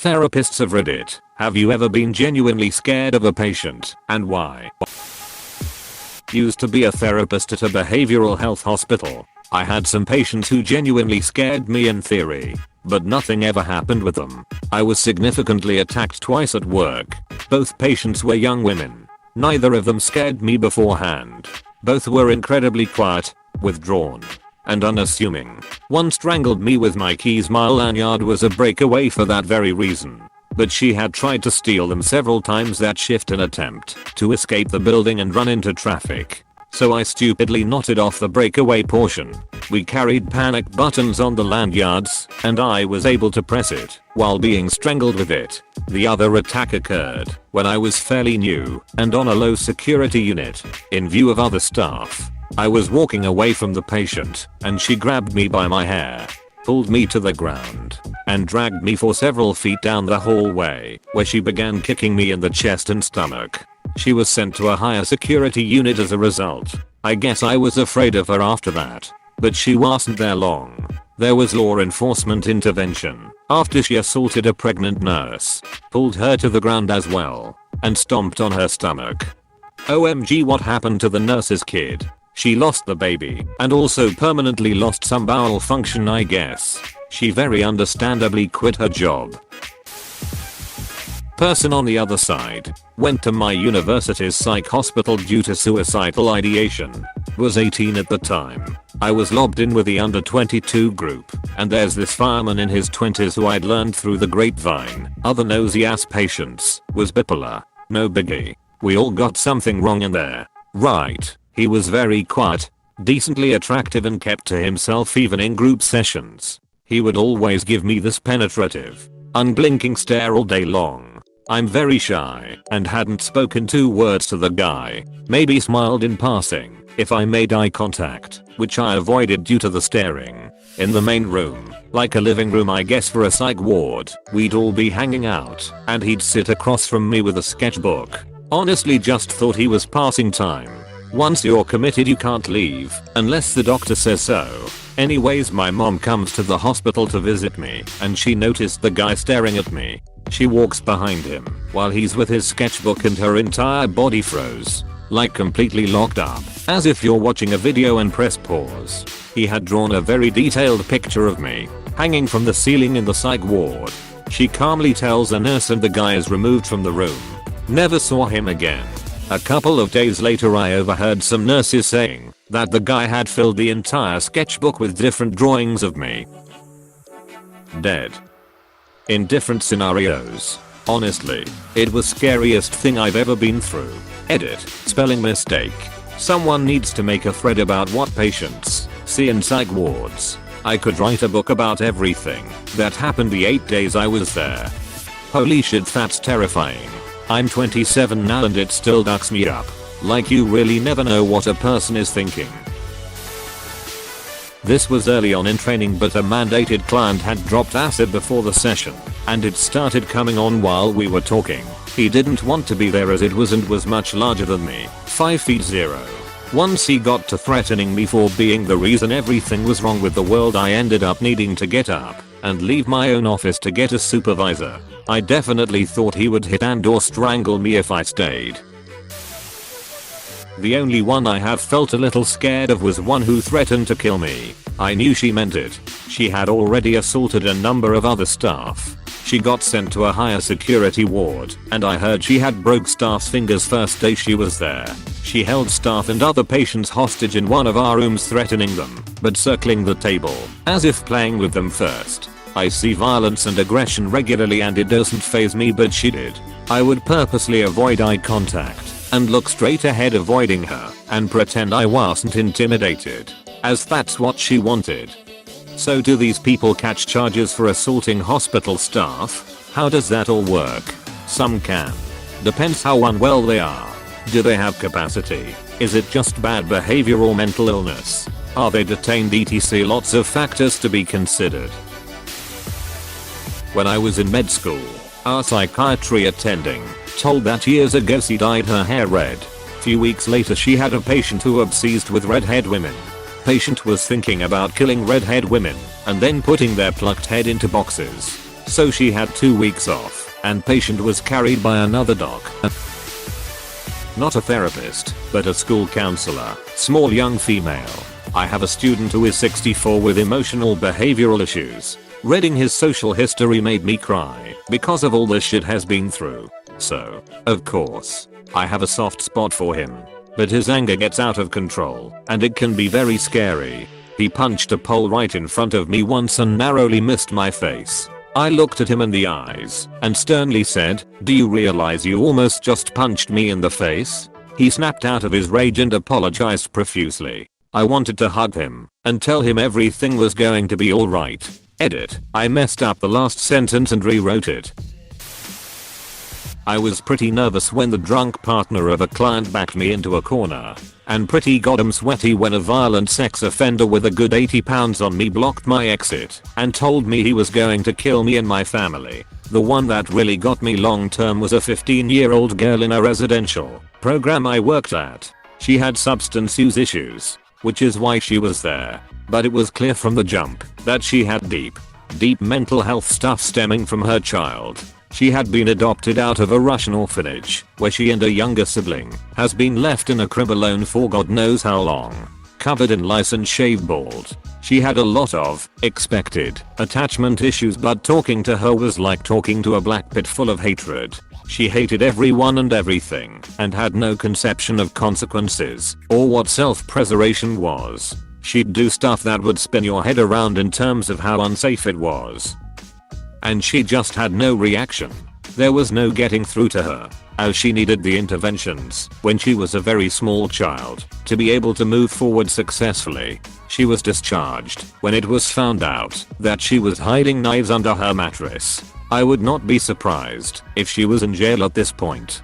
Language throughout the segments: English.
Therapists of Reddit, have you ever been genuinely scared of a patient, and why? Used to be a therapist at a behavioral health hospital. I had some patients who genuinely scared me in theory, but nothing ever happened with them. I was significantly attacked twice at work. Both patients were young women. Neither of them scared me beforehand. Both were incredibly quiet, withdrawn, and unassuming. One strangled me with my keys. My lanyard was a breakaway for that very reason. But she had tried to steal them several times that shift in attempt to escape the building and run into traffic. So I stupidly knotted off the breakaway portion. We carried panic buttons on the lanyards, and I was able to press it while being strangled with it. The other attack occurred when I was fairly new and on a low security unit, in view of other staff. I was walking away from the patient, and she grabbed me by my hair, pulled me to the ground, and dragged me for several feet down the hallway, where she began kicking me in the chest and stomach. She was sent to a higher security unit as a result. I guess I was afraid of her after that. But she wasn't there long. There was law enforcement intervention after she assaulted a pregnant nurse, pulled her to the ground as well, and stomped on her stomach. OMG, what happened to the nurse's kid? She lost the baby and also permanently lost some bowel function, I guess. She very understandably quit her job. Person on the other side. Went to my university's psych hospital due to suicidal ideation. Was 18 at the time. I was lobbed in with the under 22 group, and there's this fireman in his 20s who I'd learned through the grapevine, other nosy ass patients, was bipolar. No biggie. We all got something wrong in there. Right. He was very quiet, decently attractive, and kept to himself even in group sessions. He would always give me this penetrative, unblinking stare all day long. I'm very shy and hadn't spoken 2 words to the guy, maybe smiled in passing if I made eye contact, which I avoided due to the staring. In the main room, like a living room I guess for a psych ward, we'd all be hanging out, and he'd sit across from me with a sketchbook. Honestly just thought he was passing time. Once you're committed you can't leave, unless the doctor says so. Anyways, my mom comes to the hospital to visit me, and she noticed the guy staring at me. She walks behind him while he's with his sketchbook, and her entire body froze, like completely locked up, as if you're watching a video and press pause. He had drawn a very detailed picture of me, hanging from the ceiling in the psych ward. She calmly tells a nurse, and the guy is removed from the room. Never saw him again. A couple of days later I overheard some nurses saying that the guy had filled the entire sketchbook with different drawings of me. Dead. In different scenarios. Honestly, it was scariest thing I've ever been through. Edit, spelling mistake. Someone needs to make a thread about what patients see in psych wards. I could write a book about everything that happened the 8 days I was there. Holy shit, that's terrifying. I'm 27 now and it still ducks me up. Like you really never know what a person is thinking. This was early on in training, but a mandated client had dropped acid before the session, and it started coming on while we were talking. He didn't want to be there as it was, and was much larger than me, 5 feet 0. Once he got to threatening me for being the reason everything was wrong with the world, I ended up needing to get up and leave my own office to get a supervisor. I definitely thought he would hit and or strangle me if I stayed. The only one I have felt a little scared of was one who threatened to kill me. I knew she meant it. She had already assaulted a number of other staff. She got sent to a higher security ward, and I heard she had broke staff's fingers first day she was there. She held staff and other patients hostage in one of our rooms, threatening them, but circling the table, as if playing with them first. I see violence and aggression regularly and it doesn't faze me, but she did. I would purposely avoid eye contact and look straight ahead, avoiding her, and pretend I wasn't intimidated, as that's what she wanted. So do these people catch charges for assaulting hospital staff? How does that all work? Some can. Depends how unwell they are. Do they have capacity? Is it just bad behavior or mental illness? Are they detained, etc? Lots of factors to be considered. When I was in med school, our psychiatry attending told that years ago she dyed her hair red. Few weeks later she had a patient who obsessed with redhead women. Patient was thinking about killing redhead women and then putting their plucked head into boxes. So she had 2 weeks off and patient was carried by another doc. Not a therapist, but a school counselor, small young female. I have a student who is 64 with emotional behavioral issues. Reading his social history made me cry because of all the shit has been through. So, of course, I have a soft spot for him. But his anger gets out of control, and it can be very scary. He punched a pole right in front of me once and narrowly missed my face. I looked at him in the eyes and sternly said, "Do you realize you almost just punched me in the face?" He snapped out of his rage and apologized profusely. I wanted to hug him and tell him everything was going to be alright. Edit. I messed up the last sentence and rewrote it. I was pretty nervous when the drunk partner of a client backed me into a corner, and pretty goddamn sweaty when a violent sex offender with a good 80 pounds on me blocked my exit and told me he was going to kill me and my family. The one that really got me long term was a 15-year-old girl in a residential program I worked at. She had substance use issues, which is why she was there, but it was clear from the jump that she had deep mental health stuff stemming from her child. She had been adopted out of a Russian orphanage, where she and a younger sibling has been left in a crib alone for God knows how long. Covered in lice and shaved bald. She had a lot of expected attachment issues, but talking to her was like talking to a black pit full of hatred. She hated everyone and everything and had no conception of consequences or what self-preservation was. She'd do stuff that would spin your head around in terms of how unsafe it was. And she just had no reaction. There was no getting through to her, as she needed the interventions when she was a very small child to be able to move forward successfully. She was discharged when it was found out that she was hiding knives under her mattress. I would not be surprised if she was in jail at this point.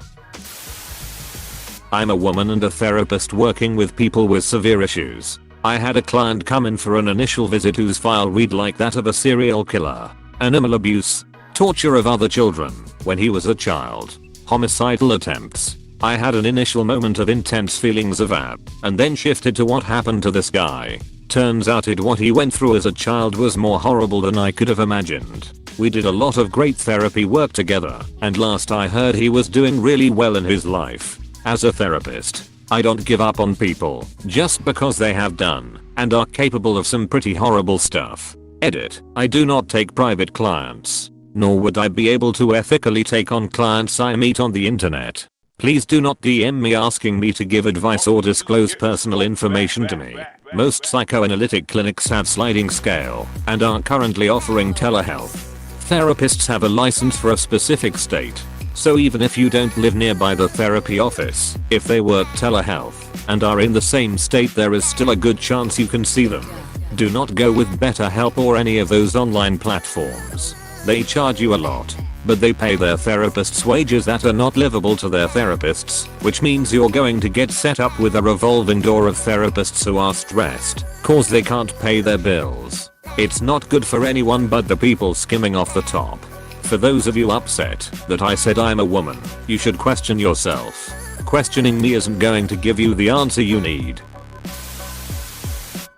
I'm a woman and a therapist working with people with severe issues. I had a client come in for an initial visit whose file read like that of a serial killer. Animal abuse, torture of other children when he was a child, homicidal attempts. I had an initial moment of intense feelings of and then shifted to what happened to this guy. Turns out what he went through as a child was more horrible than I could have imagined. We did a lot of great therapy work together, and last I heard he was doing really well in his life. As a therapist, I don't give up on people just because they have done and are capable of some pretty horrible stuff. Edit. I do not take private clients, nor would I be able to ethically take on clients I meet on the internet. Please do not DM me asking me to give advice or disclose personal information to me. Most psychoanalytic clinics have sliding scale and are currently offering telehealth. Therapists have a license for a specific state, so even if you don't live nearby the therapy office, if they work telehealth and are in the same state, there is still a good chance you can see them. Do not go with BetterHelp or any of those online platforms. They charge you a lot, but they pay their therapists wages that are not livable to their therapists, which means you're going to get set up with a revolving door of therapists who are stressed cause they can't pay their bills. It's not good for anyone but the people skimming off the top. For those of you upset that I said I'm a woman, you should question yourself. Questioning me isn't going to give you the answer you need.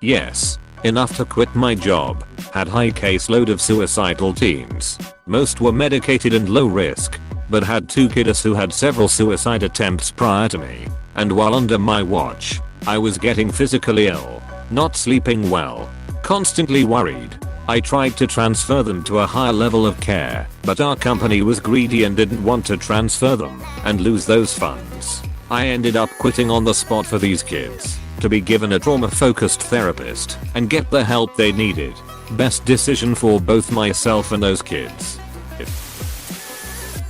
Yes. Enough to quit my job. Had high caseload of suicidal teens. Most were medicated and low risk, but had 2 kiddos who had several suicide attempts prior to me. And while under my watch, I was getting physically ill, not sleeping well, constantly worried. I tried to transfer them to a higher level of care, but our company was greedy and didn't want to transfer them and lose those funds. I ended up quitting on the spot for these kids to be given a trauma-focused therapist and get the help they needed. Best decision for both myself and those kids.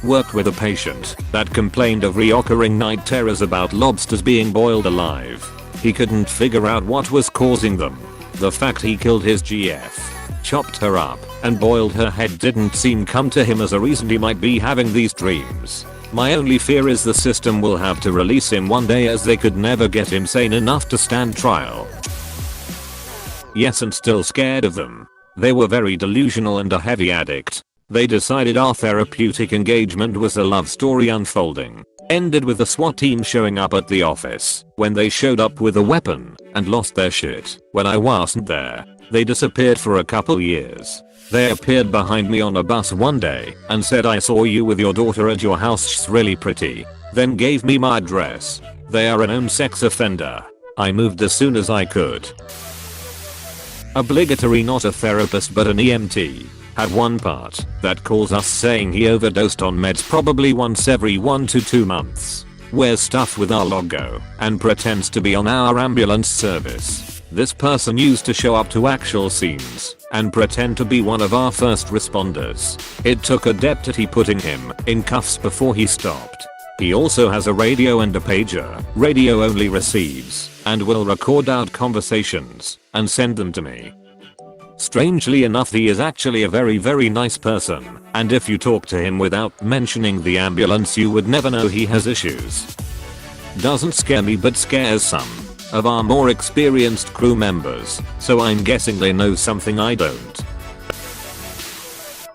Worked with a patient that complained of reoccurring night terrors about lobsters being boiled alive. He couldn't figure out what was causing them. The fact he killed his GF, chopped her up, and boiled her head didn't seem come to him as a reason he might be having these dreams. My only fear is the system will have to release him one day, as they could never get him sane enough to stand trial. Yes, and still scared of them. They were very delusional and a heavy addict. They decided our therapeutic engagement was a love story unfolding. Ended with the SWAT team showing up at the office when they showed up with a weapon and lost their shit when I wasn't there. They disappeared for a couple years. They appeared behind me on a bus one day and said, "I saw you with your daughter at your house, she's really pretty." Then gave me my address. They are a known sex offender. I moved as soon as I could. Obligatory, not a therapist but an EMT. Had one part that calls us saying he overdosed on meds probably once every 1 to 2 months. Wears stuff with our logo and pretends to be on our ambulance service. This person used to show up to actual scenes and pretend to be one of our first responders. It took a deputy putting him in cuffs before he stopped. He also has a radio and a pager. Radio only receives and will record out conversations and send them to me. Strangely enough, he is actually a very nice person, and if you talk to him without mentioning the ambulance you would never know he has issues. Doesn't scare me but scares some of our more experienced crew members, so I'm guessing they know something I don't.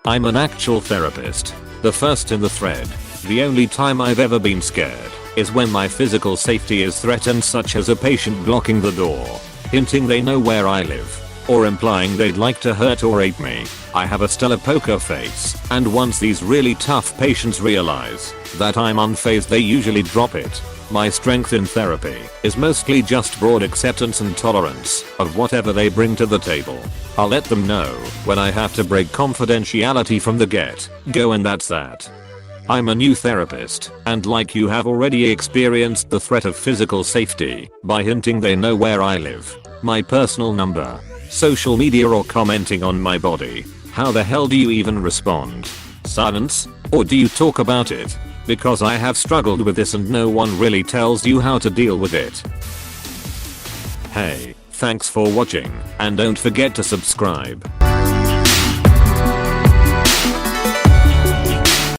I'm an actual therapist, the first in the thread. The only time I've ever been scared is when my physical safety is threatened, such as a patient blocking the door, hinting they know where I live, or implying they'd like to hurt or rape me. I have a stellar poker face, and once these really tough patients realize that I'm unfazed, they usually drop it. My strength in therapy is mostly just broad acceptance and tolerance of whatever they bring to the table. I'll let them know when I have to break confidentiality from the get-go, and that's that. I'm a new therapist, and like you have already experienced the threat of physical safety by hinting they know where I live, my personal number, social media, or commenting on my body. How the hell do you even respond? Silence? Or do you talk about it? Because I have struggled with this and no one really tells you how to deal with it. Hey, thanks for watching, and don't forget to subscribe.